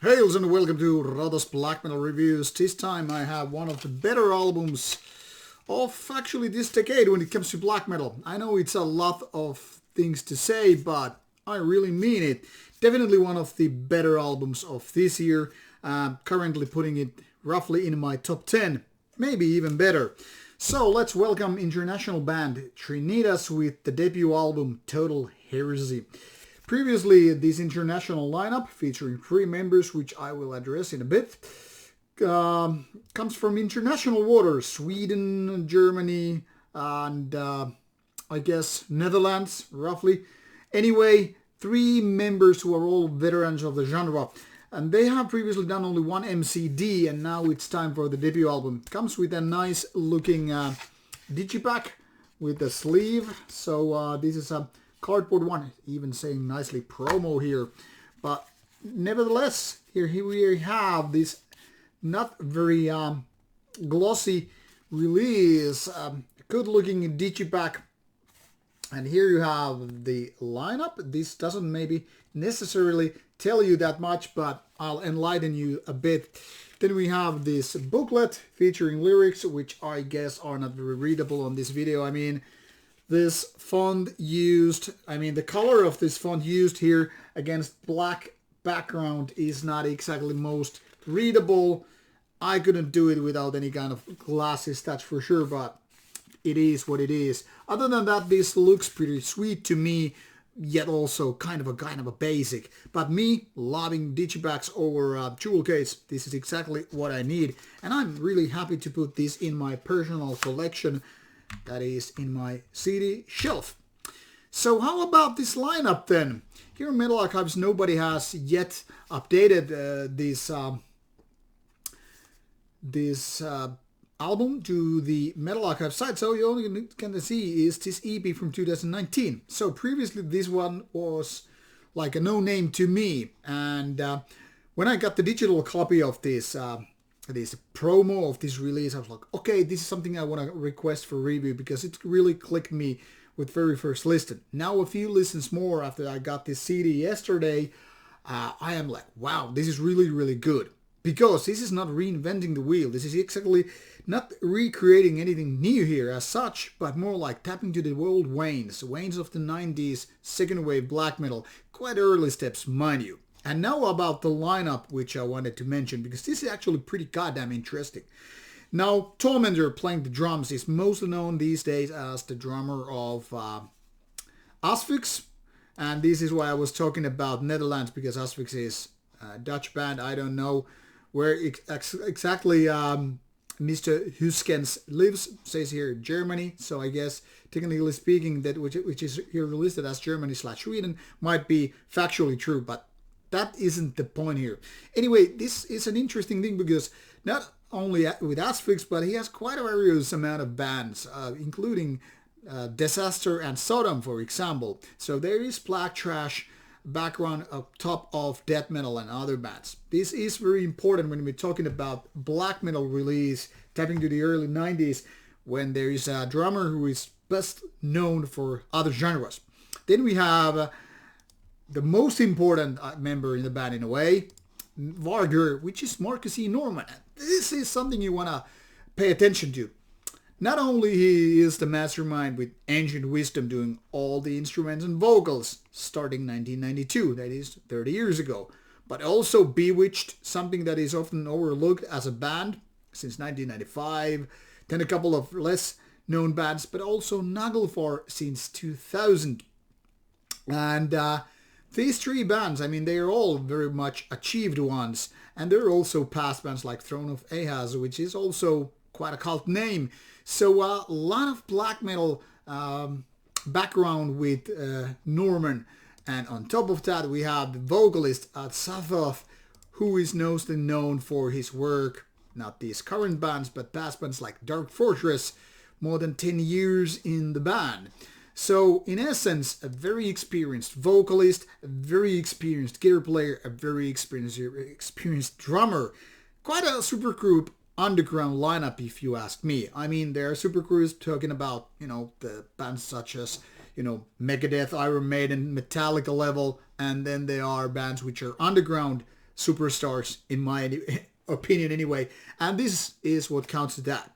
Hails and welcome to Rauta's Black Metal Reviews. This time I have one of the better albums of actually this decade when it comes to black metal. I know it's a lot of things to say, but I really mean it. Definitely one of the better albums of this year. Currently putting it roughly in my top 10, maybe even better. So let's welcome international band Trinitas with the debut album Total Heresy. Previously, this international lineup, featuring 3 members, which I will address in a bit, comes from international waters, Sweden, Germany, and I guess Netherlands, roughly. Anyway, 3 members who are all veterans of the genre. And they have previously done only one MCD, and now it's time for the debut album. Comes with a nice looking digipack with a sleeve. So this is a cardboard one, even saying nicely promo here. But nevertheless, here we have this not very glossy release. Good looking digipack. And here you have the lineup. This doesn't maybe necessarily tell you that much, but I'll enlighten you a bit. Then we have this booklet featuring lyrics, which I guess are not very readable on this video. I mean, this font used, the color of this font used here against black background is not exactly most readable. I couldn't do it without any kind of glasses, that's for sure, but it is what it is. Other than that, this looks pretty sweet to me, yet also kind of a basic. But me, loving digipacks over jewel case, this is exactly what I need. And I'm really happy to put this in my personal collection that is in my CD shelf. So how about this lineup then? Here in Metal Archives, nobody has yet updated this album to the Metal Archive site, so you only can see is this EP from 2019. So previously this one was like a no-name to me, and when I got the digital copy of this promo of this release, I was like, okay, this is something I want to request for review because it really clicked me with very first listen. Now a few listens more after I got this CD yesterday, I am like, wow, this is really good. Because this is not reinventing the wheel. This is exactly not recreating anything new here as such, but more like tapping to the old Waynes of the 90s, second wave black metal, quite early steps, mind you. And now about the lineup, which I wanted to mention, because this is actually pretty goddamn interesting. Now, Tormentor playing the drums is mostly known these days as the drummer of Asphyx, and this is why I was talking about Netherlands, because Asphyx is a Dutch band. I don't know where exactly Mr. Huskens lives, says here Germany, so I guess technically speaking that which is here listed as Germany/Sweden might be factually true, but that isn't the point here. Anyway, this is an interesting thing because not only with Asphyx, but he has quite a various amount of bands, including Disaster and Sodom, for example. So there is black trash background up top of death metal and other bands. This is very important when we're talking about black metal release, tapping to the early 90s, when there is a drummer who is best known for other genres. Then we have the most important member in the band in a way, Vargur, which is Marcus E. Norman. This is something you want to pay attention to. Not only he is the mastermind with Ancient Wisdom doing all the instruments and vocals starting 1992, that is 30 years ago, but also Bewitched, something that is often overlooked as a band since 1995, then a couple of less known bands, but also Naglfar since 2000. And these 3 bands, they are all very much achieved ones, and there are also past bands like Throne of Ahaz, which is also quite a cult name. So a lot of black metal background with Norman, and on top of that we have the vocalist at Sathoth, who is mostly known for his work, not these current bands, but past bands like Dark Fortress, more than 10 years in the band. So in essence, a very experienced vocalist, a very experienced guitar player, a very experienced drummer, quite a supergroup underground lineup, if you ask me. There are supergroups talking about, the bands such as, Megadeth, Iron Maiden, Metallica level, and then there are bands which are underground superstars in my opinion anyway, and this is what counts to that.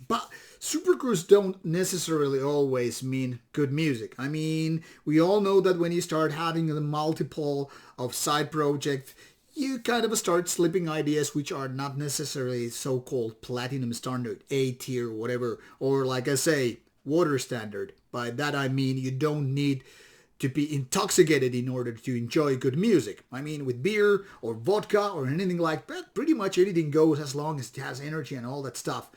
But supergroups don't necessarily always mean good music. I mean, we all know that when you start having a multiple of side projects, you kind of start slipping ideas which are not necessarily so-called platinum standard, A tier, whatever, or like I say, water standard. By that I mean you don't need to be intoxicated in order to enjoy good music. I mean, with beer or vodka or anything like that, pretty much anything goes as long as it has energy and all that stuff.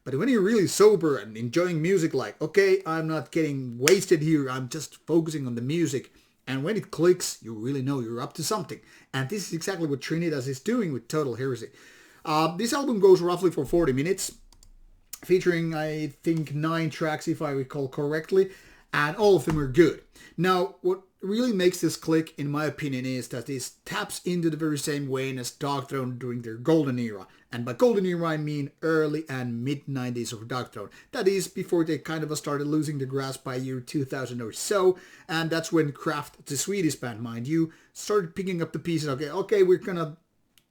But when you're really sober and enjoying music, like, okay, I'm not getting wasted here, I'm just focusing on the music. And when it clicks, you really know you're up to something. And this is exactly what Trinitas is doing with Total Heresy. This album goes roughly for 40 minutes, featuring, I think, 9 tracks, if I recall correctly, and all of them are good. Now, what really makes this click, in my opinion, is that this taps into the very same way as Darkthrone during their golden era. And by golden era, I mean early and mid-90s of Darkthrone. That is, before they kind of started losing the grasp by year 2000 or so, and that's when Kraft, the Swedish band, mind you, started picking up the pieces. Okay, we're gonna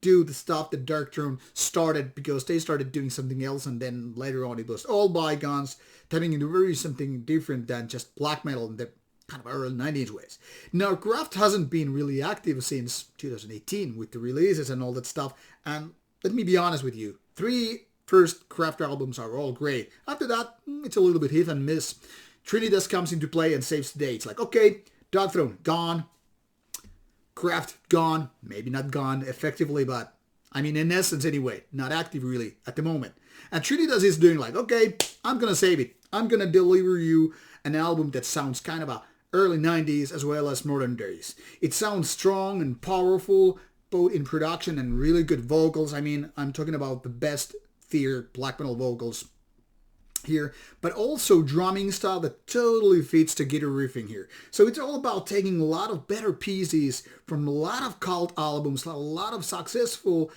do the stuff that Darkthrone started because they started doing something else, and then later on it was all bygones, tapping into very something different than just black metal in the kind of early 90s ways. Now, Kraft hasn't been really active since 2018 with the releases and all that stuff, and let me be honest with you, 3 first Kraft albums are all great. After that, it's a little bit hit and miss. Trinitas comes into play and saves the day. It's like, okay, Darkthrone, gone. Kraft, gone. Maybe not gone effectively, but I mean, in essence anyway, not active really at the moment. And Trinitas is doing like, okay, I'm gonna save it. I'm gonna deliver you an album that sounds kind of a early 90s as well as modern days. It sounds strong and powerful, both in production and really good vocals. I mean, I'm talking about the best tier black metal vocals here, but also drumming style that totally fits the guitar riffing here. So it's all about taking a lot of better pieces from a lot of cult albums, a lot of successful,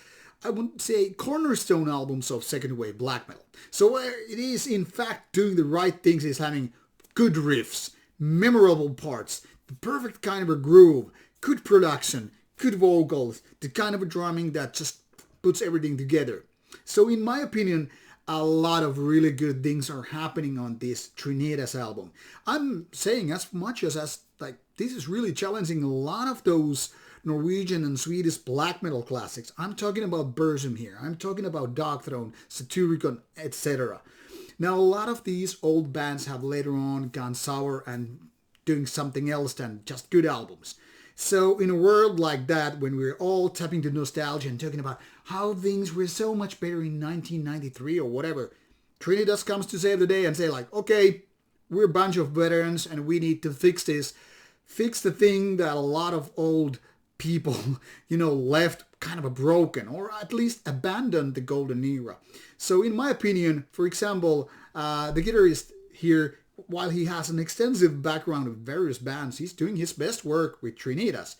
I would say, cornerstone albums of second wave black metal. So it is in fact doing the right things, is having good riffs, memorable parts, the perfect kind of a groove, good production, good vocals, the kind of a drumming that just puts everything together. So in my opinion, a lot of really good things are happening on this Trinitas album. I'm saying as much as like this is really challenging a lot of those Norwegian and Swedish black metal classics. I'm talking about Burzum here. I'm talking about Darkthrone, Satyricon, etc. Now, a lot of these old bands have later on gone sour and doing something else than just good albums. So in a world like that, when we're all tapping to nostalgia and talking about how things were so much better in 1993 or whatever, Trinitas comes to save the day and say like, okay, we're a bunch of veterans and we need to fix this. Fix the thing that a lot of old people, left kind of a broken, or at least abandoned the golden era. So in my opinion, for example, the guitarist here, while he has an extensive background with various bands, he's doing his best work with Trinitas.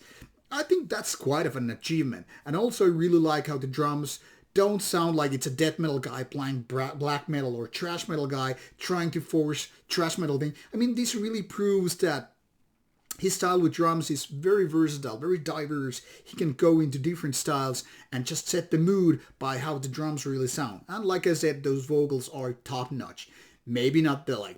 I think that's quite of an achievement. And also I really like how the drums don't sound like it's a death metal guy playing black metal or trash metal guy trying to force trash metal thing. I mean, this really proves that his style with drums is very versatile, very diverse. He can go into different styles and just set the mood by how the drums really sound. And like I said, those vocals are top notch. Maybe not the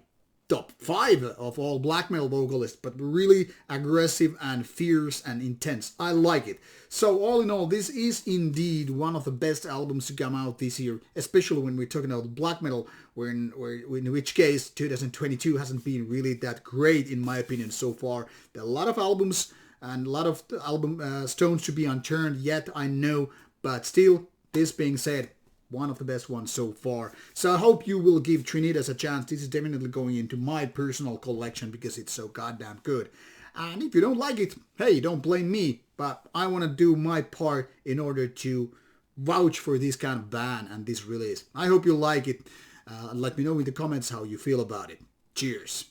top 5 of all black metal vocalists, but really aggressive and fierce and intense. I like it. So all in all, this is indeed one of the best albums to come out this year, especially when we're talking about black metal, in which case 2022 hasn't been really that great in my opinion so far. There are a lot of albums and a lot of album stones to be unturned yet, I know, but still, this being said, one of the best ones so far. So I hope you will give Trinitas a chance. This is definitely going into my personal collection because it's so goddamn good. And if you don't like it, hey, don't blame me. But I want to do my part in order to vouch for this kind of band and this release. I hope you like it. Let me know in the comments how you feel about it. Cheers.